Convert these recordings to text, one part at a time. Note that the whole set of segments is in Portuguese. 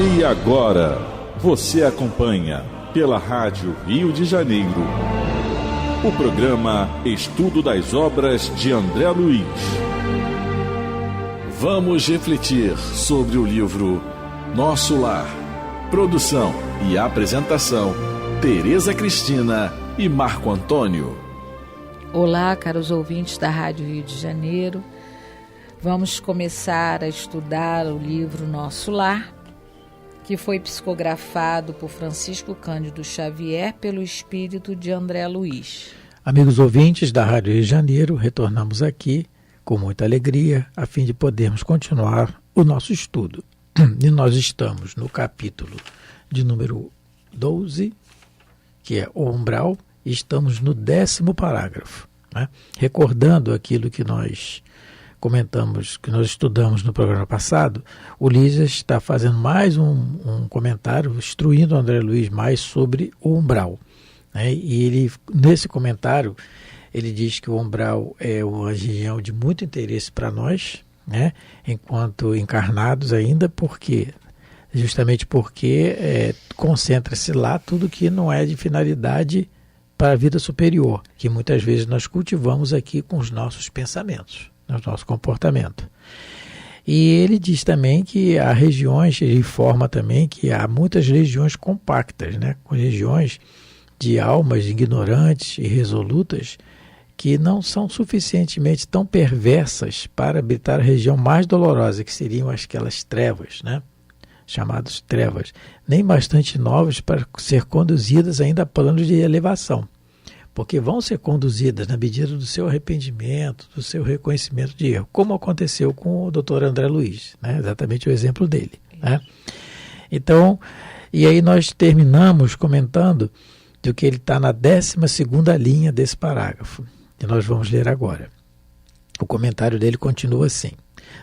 E agora, você acompanha pela Rádio Rio de Janeiro o programa Estudo das Obras de André Luiz. Vamos refletir sobre o livro Nosso Lar. Produção e apresentação, Tereza Cristina e Marco Antônio. Olá, caros ouvintes da Rádio Rio de Janeiro. Vamos começar a estudar o livro Nosso Lar, que foi psicografado por Francisco Cândido Xavier pelo espírito de André Luiz. Amigos ouvintes da Rádio Rio de Janeiro, retornamos aqui com muita alegria a fim de podermos continuar o nosso estudo. E nós estamos no capítulo de número 12, que é o umbral, e estamos no 10º parágrafo, né? Recordando aquilo que nós comentamos, que nós estudamos no programa passado, o Lísias está fazendo mais um comentário, instruindo o André Luiz mais sobre o umbral, né? E ele, nesse comentário, ele diz que o umbral é uma região de muito interesse para nós, né? Enquanto encarnados ainda, justamente porque concentra-se lá tudo que não é de finalidade para a vida superior, que muitas vezes nós cultivamos aqui com os nossos pensamentos, no nosso comportamento. E ele diz também que há regiões, ele informa também que há muitas regiões compactas, né, com regiões de almas ignorantes e resolutas que não são suficientemente tão perversas para habitar a região mais dolorosa, que seriam aquelas trevas, né, chamadas trevas, nem bastante novas para ser conduzidas ainda a plano de elevação, porque vão ser conduzidas na medida do seu arrependimento, do seu reconhecimento de erro, como aconteceu com o Dr. André Luiz, né? Exatamente o exemplo dele, né? Então, e aí nós terminamos comentando do que ele está na 12ª linha desse parágrafo, que nós vamos ler agora. O comentário dele continua assim: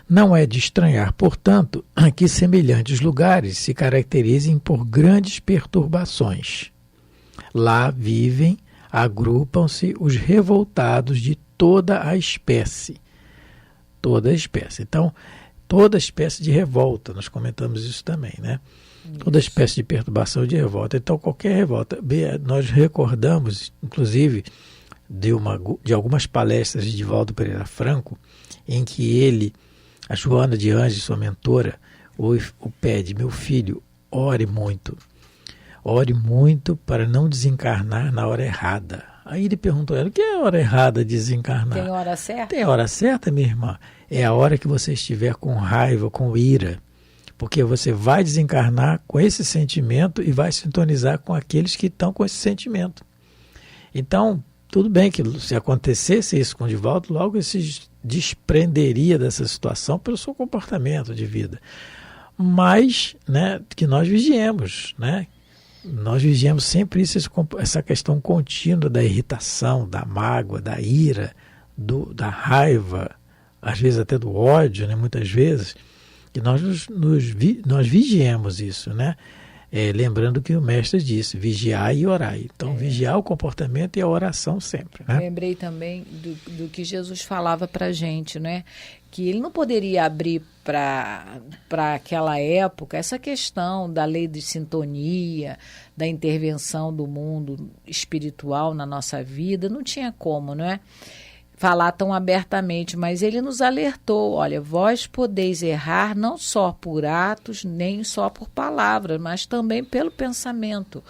não é de estranhar, portanto, que semelhantes lugares se caracterizem por grandes perturbações. Lá vivem, agrupam-se os revoltados de toda a espécie. Toda a espécie. Então, toda espécie de revolta, nós comentamos isso também, né? Isso. Toda espécie de perturbação de revolta. Então, qualquer revolta. Nós recordamos, inclusive, de algumas palestras de Divaldo Pereira Franco, em que a Joana de Anjos, sua mentora, o pede: meu filho, ore muito para não desencarnar na hora errada. Aí ele perguntou a ela: o que é a hora errada de desencarnar? Tem hora certa? Tem hora certa, minha irmã. É a hora que você estiver com raiva, com ira, porque você vai desencarnar com esse sentimento e vai sintonizar com aqueles que estão com esse sentimento. Então, tudo bem que se acontecesse isso com o Divaldo, logo ele se desprenderia dessa situação pelo seu comportamento de vida. Mas, né, que nós vigiemos, né? Nós vigiamos sempre isso, essa questão contínua da irritação, da mágoa, da ira, da raiva, às vezes até do ódio, né, muitas vezes, que nós vigiemos isso, né? Lembrando que o mestre disse: vigiai e orai. Então, vigiar o comportamento e a oração sempre, né? Lembrei também do que Jesus falava para a gente, né? Que ele não poderia abrir para aquela época essa questão da lei de sintonia, da intervenção do mundo espiritual na nossa vida. Não tinha como, não é? Falar tão abertamente, mas ele nos alertou: olha, vós podeis errar não só por atos, nem só por palavras, mas também pelo pensamento,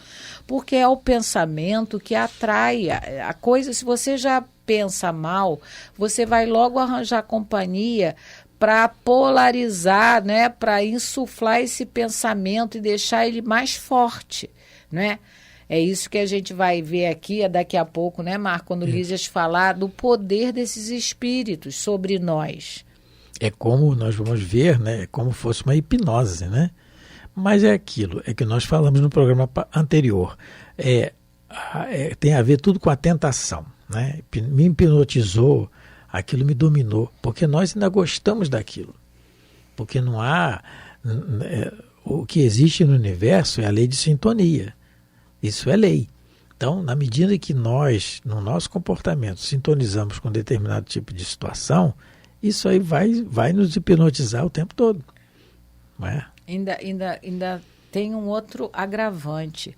porque é o pensamento que atrai a coisa. Se você já pensa mal, você vai logo arranjar companhia para polarizar, né, para insuflar esse pensamento e deixar ele mais forte, né? É isso que a gente vai ver aqui daqui a pouco, né, Marco? Quando o Lísias falar do poder desses espíritos sobre nós. É como nós vamos ver, né? É como fosse uma hipnose, né? Mas é aquilo, é que nós falamos no programa anterior. Tem a ver tudo com a tentação, né? Me hipnotizou, aquilo me dominou, porque nós ainda gostamos daquilo. Porque não há... o que existe no universo é a lei de sintonia. Isso é lei. Então, na medida que nós, no nosso comportamento, sintonizamos com determinado tipo de situação, isso aí vai nos hipnotizar o tempo todo. Não é? Ainda tem um outro agravante.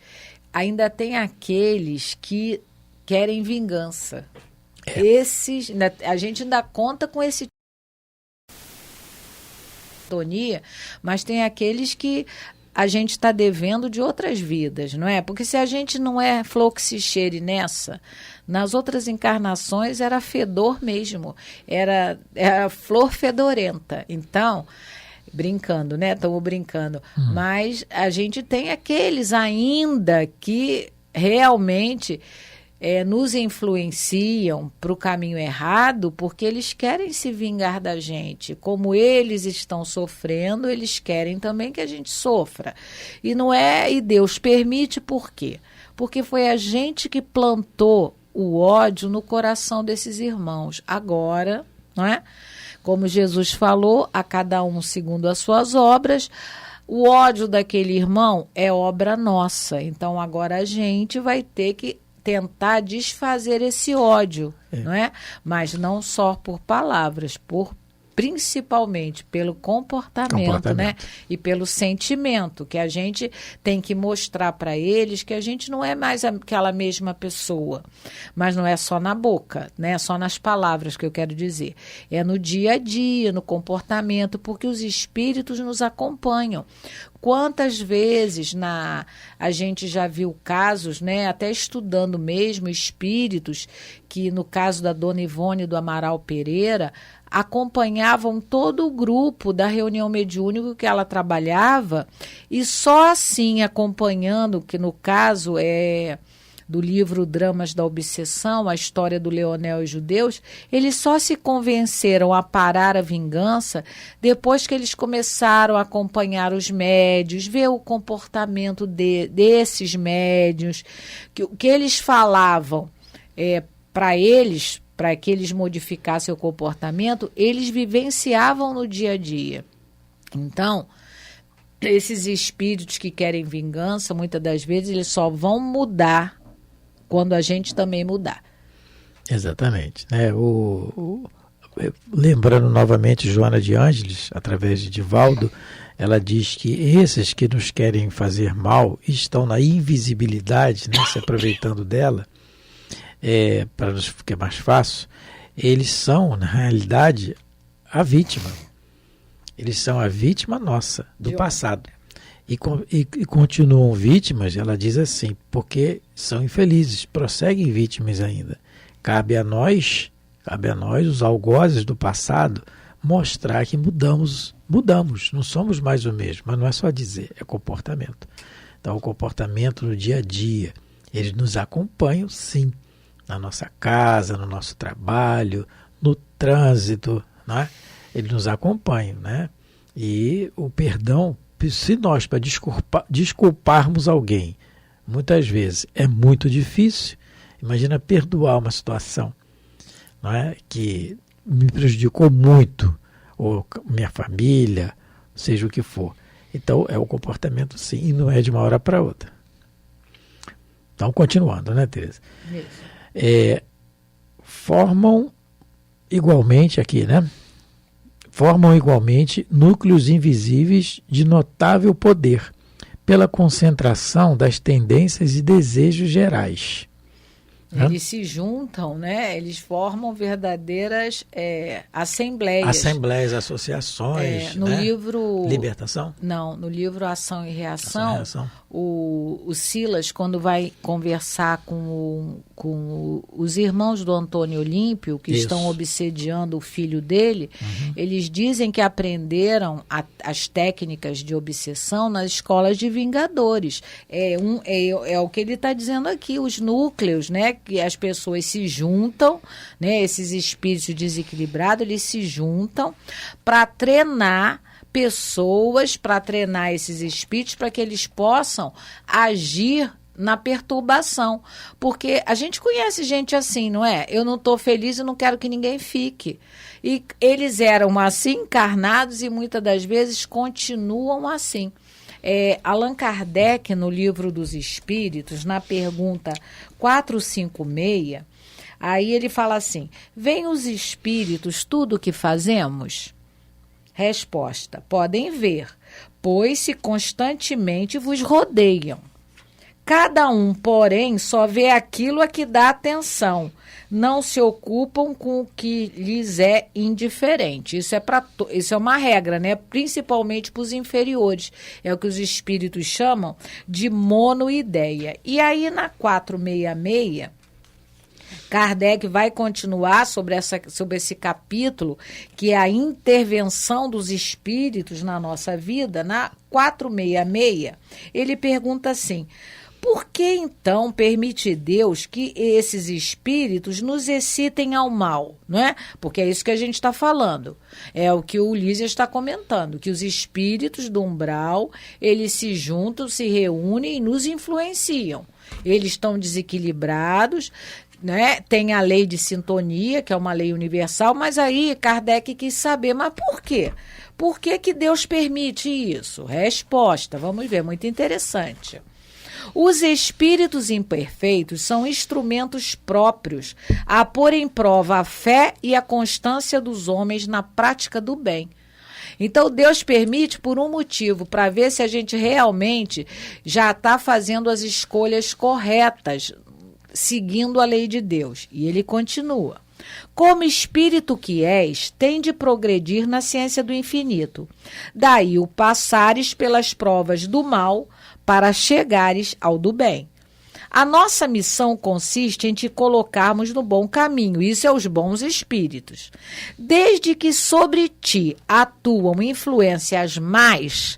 Ainda tem aqueles que querem vingança. Esses, a gente ainda conta com esse sintonia, mas tem aqueles que a gente está devendo de outras vidas, não é? Porque se a gente não é fluxicheire nessa, nas outras encarnações era fedor mesmo, era flor fedorenta. Então, brincando, né? Estamos brincando. Mas a gente tem aqueles ainda que realmente nos influenciam para o caminho errado, porque eles querem se vingar da gente. Como eles estão sofrendo, eles querem também que a gente sofra. E não é, e Deus permite por quê? Porque foi a gente que plantou o ódio no coração desses irmãos. Agora, não é? Como Jesus falou, a cada um segundo as suas obras. O ódio daquele irmão é obra nossa. Então agora a gente vai ter que tentar desfazer esse ódio, não é? Mas não só por palavras, principalmente pelo comportamento, né? E pelo sentimento, que a gente tem que mostrar para eles que a gente não é mais aquela mesma pessoa. Mas não é só na boca, né? É só nas palavras que eu quero dizer. É no dia a dia, no comportamento, porque os espíritos nos acompanham. Quantas vezes a gente já viu casos, né, até estudando mesmo, espíritos que, no caso da Dona Ivone do Amaral Pereira, acompanhavam todo o grupo da reunião mediúnica que ela trabalhava, e só assim, acompanhando, que no caso do livro Dramas da Obsessão, a história do Leonel e Judeus, eles só se convenceram a parar a vingança depois que eles começaram a acompanhar os médios, ver o comportamento desses médios, que eles falavam para eles, para que eles modificassem o comportamento, eles vivenciavam no dia a dia. Então, esses espíritos que querem vingança, muitas das vezes, eles só vão mudar quando a gente também mudar. Exatamente. Né? Lembrando novamente Joana de Ângeles, através de Divaldo, ela diz que esses que nos querem fazer mal estão na invisibilidade, né? Se aproveitando dela, para nos ficar mais fácil, eles são, na realidade, a vítima. Eles são a vítima nossa, do passado. E continuam vítimas, ela diz assim, porque são infelizes, prosseguem vítimas ainda. Cabe a nós, os algozes do passado, mostrar que mudamos, não somos mais o mesmo, mas não é só dizer, é comportamento. Então, o comportamento no dia a dia, eles nos acompanham, sim, na nossa casa, no nosso trabalho, no trânsito, né? Eles nos acompanham, né? E o perdão, se nós, para desculparmos alguém, muitas vezes é muito difícil, imagina perdoar uma situação, não é? Que me prejudicou muito, ou minha família, seja o que for. Então, é o comportamento, sim, e não é de uma hora para outra. Então, continuando, né, Tereza? Formam igualmente aqui, né? Formam igualmente núcleos invisíveis de notável poder, pela concentração das tendências e desejos gerais. Eles se juntam, né? Eles formam verdadeiras assembleias. Assembleias, associações. No livro... Libertação? Não, no livro Ação e Reação, o Silas, quando vai conversar com os irmãos do Antônio Olímpio, que estão obsediando o filho dele, eles dizem que aprenderam as técnicas de obsessão nas escolas de vingadores. É o que ele está dizendo aqui, os núcleos, né? Que as pessoas se juntam, né? Esses espíritos desequilibrados, eles se juntam para treinar pessoas, para treinar esses espíritos, para que eles possam agir na perturbação. Porque a gente conhece gente assim, não é? Eu não estou feliz e não quero que ninguém fique. E eles eram assim, encarnados, e muitas das vezes continuam assim. Allan Kardec, no Livro dos Espíritos, na pergunta 456, aí ele fala assim: veem os espíritos tudo o que fazemos? Resposta: podem ver, pois se constantemente vos rodeiam. Cada um, porém, só vê aquilo a que dá atenção. Não se ocupam com o que lhes é indiferente. Isso é uma regra, né? Principalmente para os inferiores. É o que os espíritos chamam de monoideia. E aí, na 466, Kardec vai continuar sobre esse capítulo, que é a intervenção dos espíritos na nossa vida. Na 466, ele pergunta assim: por que então permite Deus que esses espíritos nos excitem ao mal? Não é? Porque é isso que a gente está falando. É o que o Ulisses está comentando, que os espíritos do umbral, eles se juntam, se reúnem e nos influenciam. Eles estão desequilibrados, né? Tem a lei de sintonia, que é uma lei universal, mas aí Kardec quis saber, mas por quê? Por que Deus permite isso? Resposta, vamos ver, muito interessante. Os espíritos imperfeitos são instrumentos próprios a pôr em prova a fé e a constância dos homens na prática do bem. Então, Deus permite por um motivo, para ver se a gente realmente já está fazendo as escolhas corretas, seguindo a lei de Deus. E ele continua: como espírito que és, tem de progredir na ciência do infinito. Daí o passares pelas provas do mal para chegares ao do bem. A nossa missão consiste em te colocarmos no bom caminho, isso é os bons espíritos. Desde que sobre ti atuam influências más,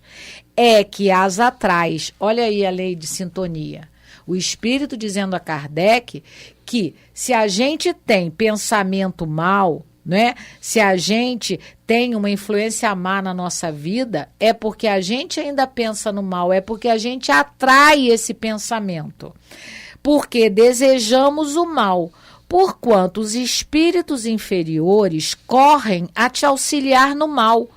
é que as atrais. Olha aí a lei de sintonia. O espírito dizendo a Kardec que se a gente tem pensamento mal, né? Se a gente tem uma influência má na nossa vida, é porque a gente ainda pensa no mal, é porque a gente atrai esse pensamento. Porque desejamos o mal, porquanto os espíritos inferiores correm a te auxiliar no mal,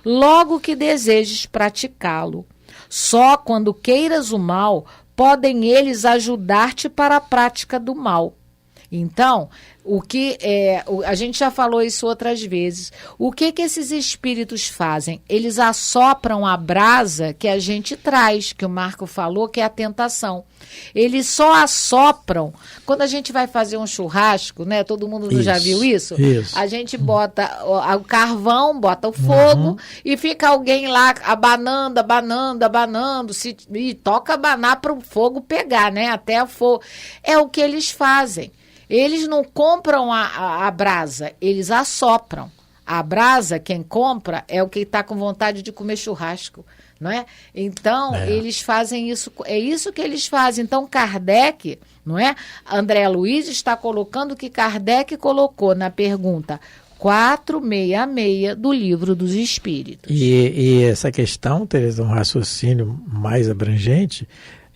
logo que desejes praticá-lo. Só quando queiras o mal, podem eles ajudar-te para a prática do mal. Então, a gente já falou isso outras vezes. O que esses espíritos fazem? Eles assopram a brasa que a gente traz, que o Marco falou, que é a tentação. Eles só assopram. Quando a gente vai fazer um churrasco, né? Todo mundo já viu isso? Isso. A gente bota o carvão, bota o fogo e fica alguém lá abanando, e toca abanar para o fogo pegar, né? Até o fogo. É o que eles fazem. Eles não compram a brasa, eles assopram. A brasa, quem compra, é o que está com vontade de comer churrasco, não é? Então, eles fazem isso, é isso que eles fazem. Então, Kardec, não é? André Luiz está colocando o que Kardec colocou na pergunta 466 do Livro dos Espíritos. E essa questão, Tereza, um raciocínio mais abrangente,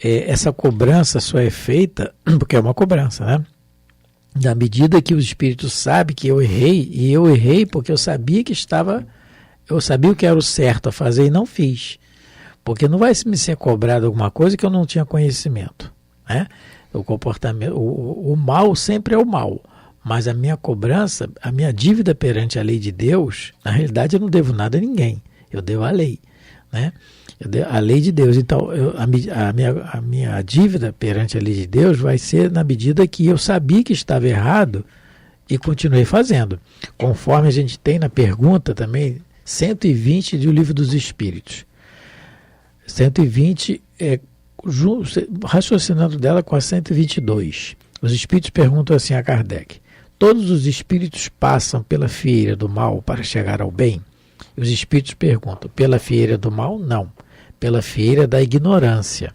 essa cobrança só é feita, porque é uma cobrança, né? Na medida que o espírito sabe que eu errei, e eu errei porque eu sabia o que era o certo a fazer e não fiz. Porque não vai me ser cobrado alguma coisa que eu não tinha conhecimento, né? O comportamento, o mal sempre é o mal, mas a minha cobrança, a minha dívida perante a lei de Deus, na realidade eu não devo nada a ninguém, eu devo a lei, né? A lei de Deus. Então, a minha dívida perante a lei de Deus vai ser na medida que eu sabia que estava errado e continuei fazendo. Conforme a gente tem na pergunta também, 120 do Livro dos Espíritos. 120, raciocinando dela com a 122. Os Espíritos perguntam assim a Kardec: todos os Espíritos passam pela fieira do mal para chegar ao bem? E os Espíritos perguntam: pela fieira do mal? Não. Pela fieira da ignorância.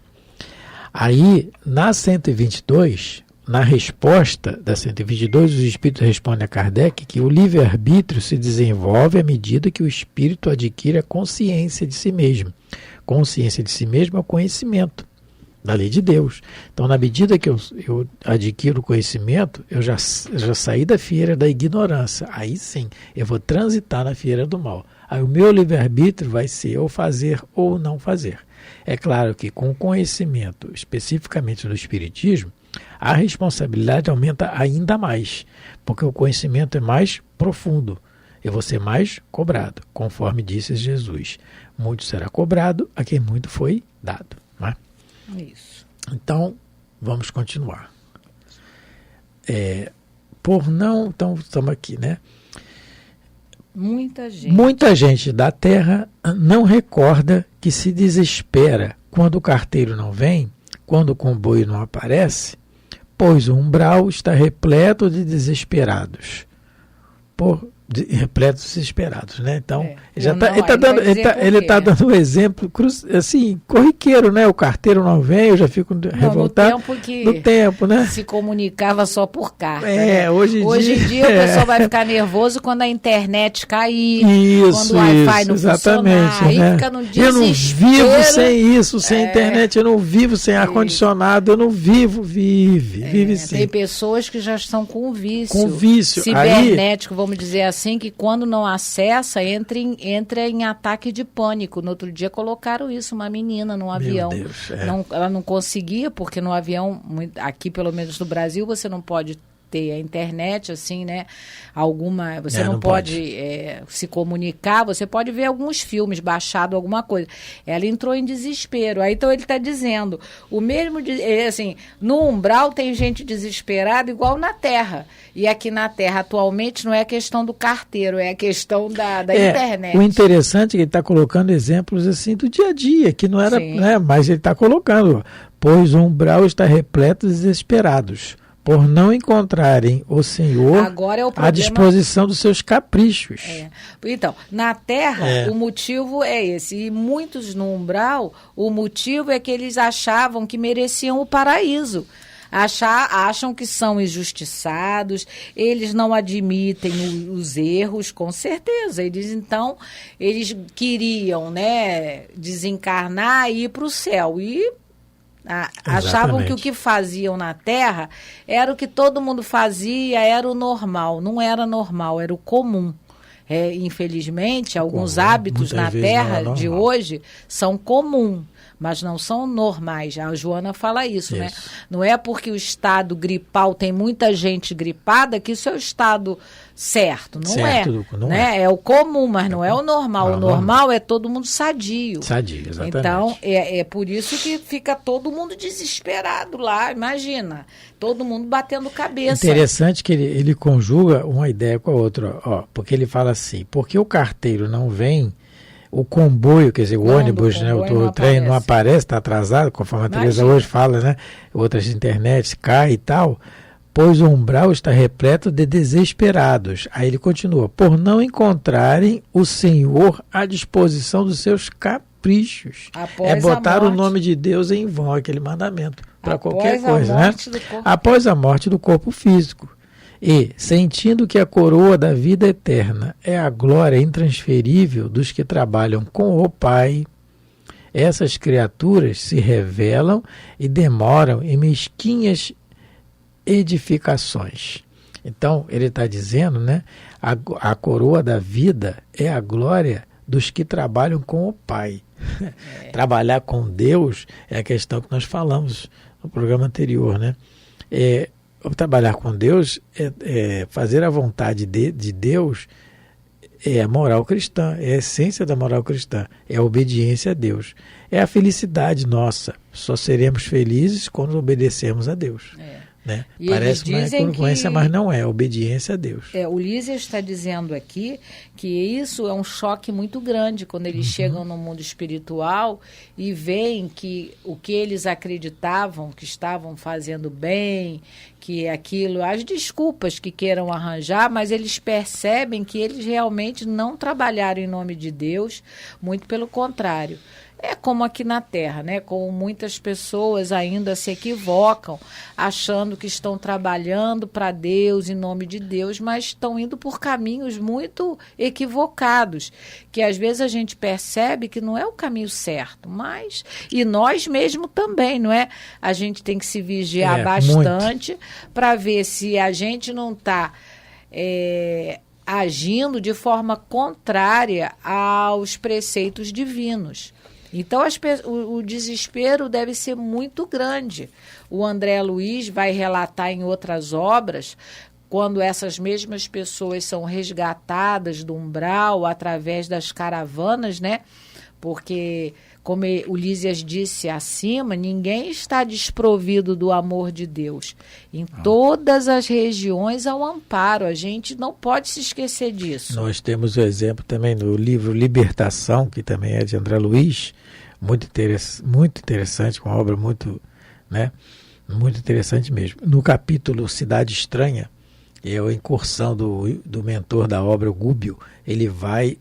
Aí, na 122, na resposta da 122, os Espíritos respondem a Kardec que o livre-arbítrio se desenvolve à medida que o Espírito adquire a consciência de si mesmo. Consciência de si mesmo é o conhecimento da lei de Deus. Então, na medida que eu adquiro o conhecimento, eu já saí da fieira da ignorância. Aí sim, eu vou transitar na fieira do mal. Aí o meu livre-arbítrio vai ser ou fazer ou não fazer. É claro que com o conhecimento, especificamente do Espiritismo, a responsabilidade aumenta ainda mais, porque o conhecimento é mais profundo. eu vou ser mais cobrado, conforme disse Jesus. Muito será cobrado a quem muito foi dado. Não é? Isso. Então, vamos continuar. Então, estamos aqui, né? Muita gente da terra não recorda que se desespera quando o carteiro não vem, quando o comboio não aparece, pois o umbral está repleto de desesperados. Repletos desesperados, né? Então, ele está dando um exemplo assim, corriqueiro, né? O carteiro não vem, eu já fico revoltado. No tempo, né? Se comunicava só por carta. Né? Hoje em dia o pessoal vai ficar nervoso quando a internet cair, quando o Wi-Fi não exatamente, funcionar, né? Aí fica no desespero. Eu não vivo sem isso, sem internet, eu não vivo sem ar-condicionado, eu não vive sim. Tem pessoas que já estão com vício. Com vício. Cibernético, vamos dizer assim, que quando não acessa, entra em ataque de pânico. No outro dia colocaram isso, uma menina num avião. Meu Deus, ela não conseguia, porque no avião, aqui pelo menos no Brasil, você não pode ter a internet, assim, né? Você não pode se comunicar, você pode ver alguns filmes, baixado alguma coisa. Ela entrou em desespero. Aí, então, ele está dizendo, o mesmo, assim, no umbral tem gente desesperada igual na Terra. E aqui na Terra, atualmente, não é a questão do carteiro, é a questão da internet. O interessante é que ele está colocando exemplos, assim, do dia a dia, que não era, né? Mas ele está colocando, pois o umbral está repleto de desesperados, por não encontrarem o Senhor à disposição dos seus caprichos. Então, na Terra, o motivo é esse. E muitos no umbral, o motivo é que eles achavam que mereciam o paraíso. Acham que são injustiçados, eles não admitem os erros, com certeza. Eles queriam, né, desencarnar e ir para o céu. E achavam que o que faziam na Terra era o que todo mundo fazia, era o normal. Não era normal, era o comum. Infelizmente, alguns hábitos na Terra de hoje são comuns, mas não são normais. A Joana fala isso, né? Não é porque o estado gripal tem muita gente gripada que isso é o estado certo. Não é. É o comum, mas não é o normal. O normal é todo mundo sadio. Sadio, exatamente. Então, é por isso que fica todo mundo desesperado lá, imagina. Todo mundo batendo cabeça. Interessante que ele conjuga uma ideia com a outra, porque ele fala assim, porque o carteiro não vem, o comboio, quer dizer, o ônibus, né, o trem não aparece, está atrasado, conforme a Teresa hoje fala, né? Outras internets cai e tal, pois o umbral está repleto de desesperados. Aí ele continua, por não encontrarem o Senhor à disposição dos seus caprichos. Botar o nome de Deus em vão, aquele mandamento, para qualquer coisa, né? Após a morte do corpo físico. E, sentindo que a coroa da vida eterna é a glória intransferível dos que trabalham com o Pai, essas criaturas se revelam e demoram em mesquinhas edificações. Então, ele está dizendo, né, a coroa da vida é a glória dos que trabalham com o Pai. Trabalhar com Deus é a questão que nós falamos no programa anterior, né? Trabalhar com Deus fazer a vontade de Deus, é a moral cristã, é a essência da moral cristã, é a obediência a Deus, é a felicidade nossa. Só seremos felizes quando obedecemos a Deus. Né? Parece uma incongruência, mas não é, obediência a Deus. O Lísias está dizendo aqui que isso é um choque muito grande quando eles chegam no mundo espiritual e veem que o que eles acreditavam que estavam fazendo bem, que aquilo, as desculpas que queiram arranjar, mas eles percebem que eles realmente não trabalharam em nome de Deus, muito pelo contrário. É como aqui na Terra, né? Como muitas pessoas ainda se equivocam, achando que estão trabalhando para Deus, em nome de Deus, mas estão indo por caminhos muito equivocados, que às vezes a gente percebe que não é o caminho certo, mas... E nós mesmo também, não é? A gente tem que se vigiar bastante para ver se a gente não está... agindo de forma contrária aos preceitos divinos. Então, o desespero deve ser muito grande. O André Luiz vai relatar em outras obras quando essas mesmas pessoas são resgatadas do umbral através das caravanas, né? Porque, como o Lísias disse acima, ninguém está desprovido do amor de Deus. Em todas as regiões há um amparo. A gente não pode se esquecer disso. Nós temos o exemplo também no livro Libertação, que também é de André Luiz, muito interessante, uma obra muito, né, muito interessante mesmo. No capítulo Cidade Estranha, é a incursão do mentor da obra, o Gúbio. Ele vai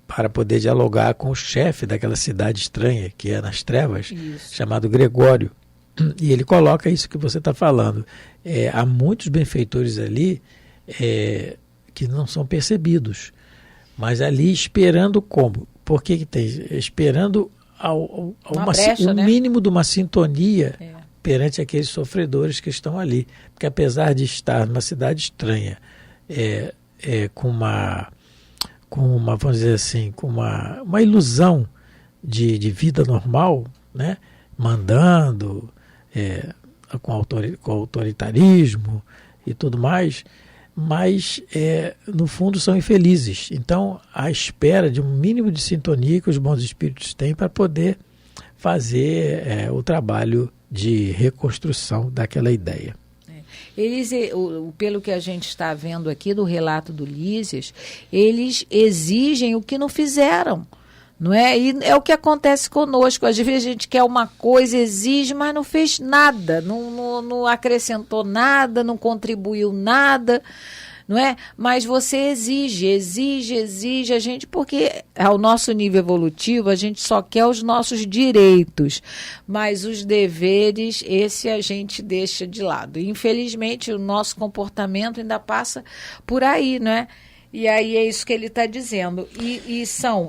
para poder dialogar com o chefe daquela cidade estranha, que é nas trevas, chamado Gregório. E ele coloca isso que você está falando. Há muitos benfeitores ali que não são percebidos, mas ali esperando como? Por que tem? Esperando brecha, né? mínimo de uma sintonia perante aqueles sofredores que estão ali. Porque apesar de estar numa cidade estranha, com uma, vamos dizer assim, com uma ilusão de vida normal, né? Mandando, com autoritarismo e tudo mais, mas no fundo são infelizes. Então, à espera de um mínimo de sintonia que os bons espíritos têm para poder fazer o trabalho de reconstrução daquela ideia. Eles, pelo que a gente está vendo aqui do relato do Lísias, eles exigem o que não fizeram, não é? E é o que acontece conosco. Às vezes a gente quer uma coisa, exige, mas não fez nada, não acrescentou nada, não contribuiu nada, não é? Mas você exige a gente, porque ao nosso nível evolutivo a gente só quer os nossos direitos, mas os deveres, esse a gente deixa de lado. E, infelizmente, o nosso comportamento ainda passa por aí, não é? E aí é isso que ele está dizendo. E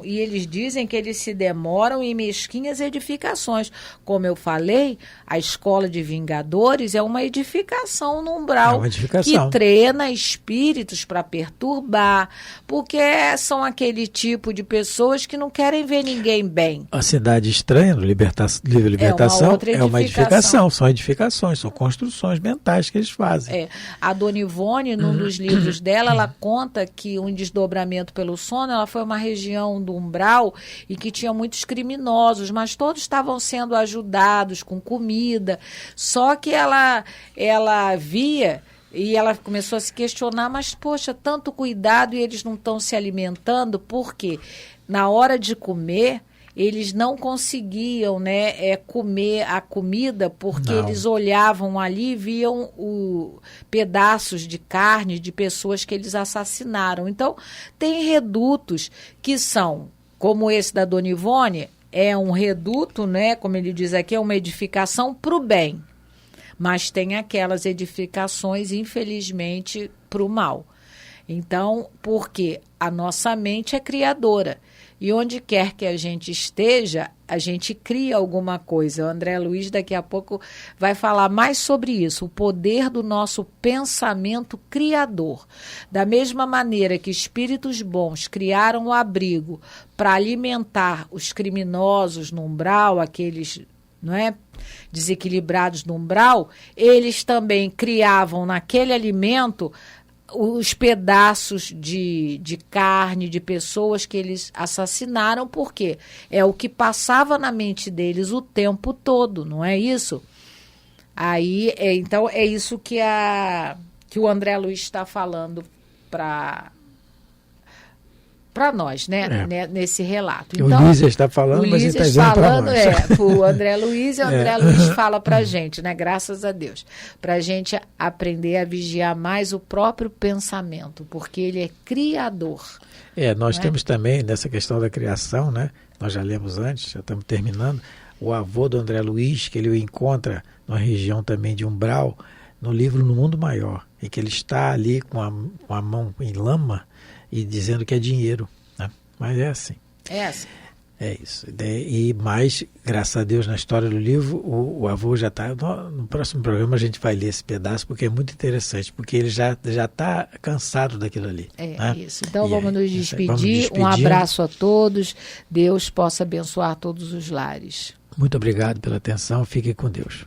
eles dizem que eles se demoram em mesquinhas edificações. Como eu falei, a escola de vingadores é uma edificação no umbral que treina espíritos para perturbar, porque são aquele tipo de pessoas que não querem ver ninguém bem. A cidade estranha, no livro Libertação, é uma edificação. São edificações, são construções mentais que eles fazem. A Dona Ivone, num dos livros dela, ela conta que um desdobramento pelo sono, ela foi uma região do umbral e que tinha muitos criminosos, mas todos estavam sendo ajudados com comida, só que ela via e ela começou a se questionar, mas poxa, tanto cuidado e eles não estão se alimentando, porque na hora de comer eles não conseguiam, né, comer a comida, porque eles olhavam ali e viam pedaços de carne de pessoas que eles assassinaram. Então, tem redutos que são, como esse da Dona Ivone, é um reduto, né, como ele diz aqui, é uma edificação para o bem. Mas tem aquelas edificações, infelizmente, para o mal. Então, porque a nossa mente é criadora. E onde quer que a gente esteja, a gente cria alguma coisa. O André Luiz daqui a pouco vai falar mais sobre isso, o poder do nosso pensamento criador. Da mesma maneira que espíritos bons criaram o abrigo para alimentar os criminosos no umbral, aqueles, não é, desequilibrados no umbral, eles também criavam naquele alimento os pedaços de carne de pessoas que eles assassinaram, porque é o que passava na mente deles o tempo todo, não é isso? Aí, então, é isso que o André Luiz está falando para nós, né? Nesse relato. Então, o Lísias está falando, mas ele está dizendo para nós. O André Luiz, e o André Luiz fala para a gente, né? Graças a Deus. Para a gente aprender a vigiar mais o próprio pensamento, porque ele é criador. Nós temos também, nessa questão da criação, né? Nós já lemos antes, já estamos terminando, o avô do André Luiz, que ele o encontra numa região também de umbral, no livro No Mundo Maior, em que ele está ali com a mão em lama, e dizendo que é dinheiro, né? Mas é assim. É assim. É isso. E mais, graças a Deus, na história do livro, o avô já está... No próximo programa a gente vai ler esse pedaço, porque é muito interessante, porque ele já está cansado daquilo ali. Né? Isso. Então vamos nos despedir. Um abraço a todos. Deus possa abençoar todos os lares. Muito obrigado pela atenção. Fiquem com Deus.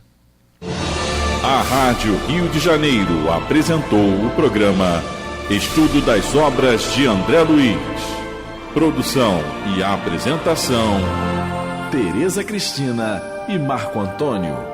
A Rádio Rio de Janeiro apresentou o programa Estudo das Obras de André Luiz. Produção e apresentação, Tereza Cristina e Marco Antônio.